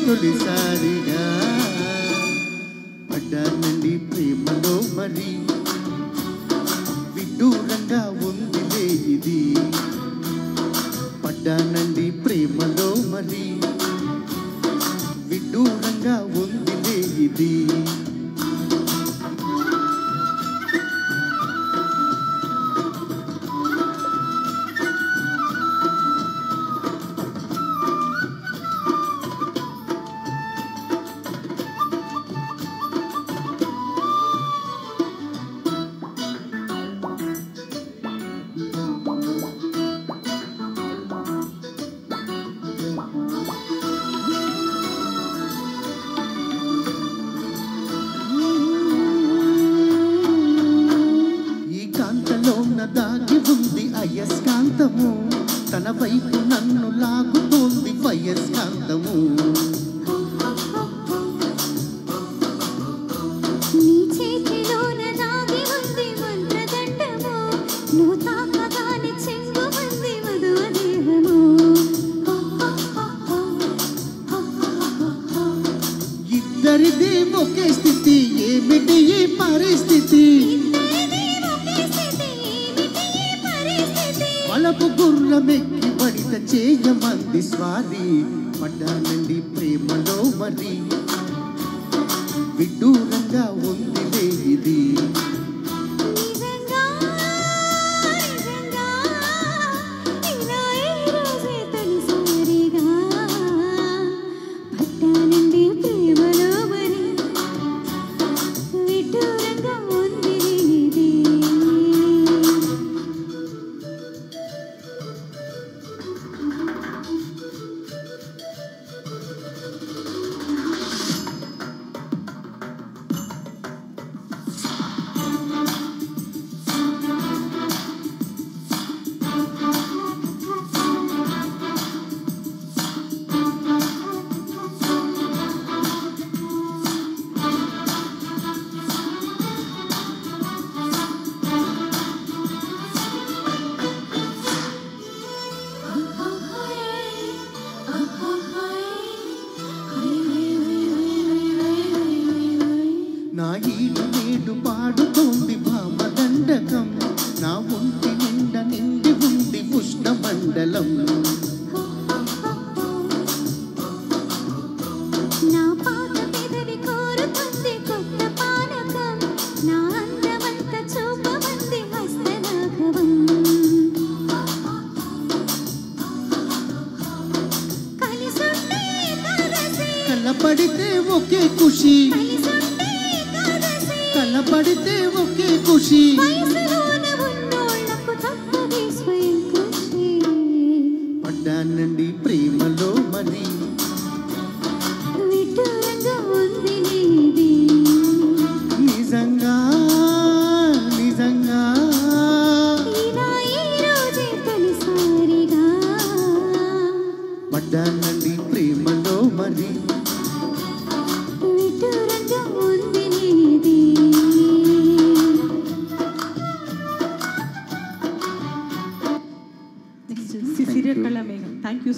తొలిసారిగా పడ్డానండి ప్రేమలో మరి విడ్డూరంగా ఉందిలే ఇది పడ్డానండి ప్రేమలో మరి విడ్డూరంగా ఉందిలే ఇది దాగి ఉంది అయస్కాంతము తన వైపు నన్ను లాగుతోంది వయస్కాంతము నీ చేతిలోన దాగి ఉంది మంత్రదండము నువ్వు తాకగానే చెంగుమంది మధువ దేహము ఇద్దరిది ఒకే స్థితి ఏమిటి ఈ పరిస్థితి వలపు గుర్రమెక్కి బడిత చేయమంది స్వారీ పడ్డానండి ప్రేమలో మరి విడ్డూరంగా ఉందిలే ఇది నా ఈడు నేడు పాడుతోంది భామదండకం నా ఒంటి నిండా నిండి ఉంది ఉష్ణమండలం నా పాత పెదవి కోరుతుంది కొత్త పానకం నా అందమంత చూపమంది హస్తరాఘవం కలిసుంటే కలసి కలపడితే ఒకే ఖుషి కలపడితే ఒకే ఖుషి పడ్డానండి ప్రేమలో మరి నిజంగా నిజంగా పడ్డానండి ప్రేమలో మరి Siriya Kala Megam. Thank you.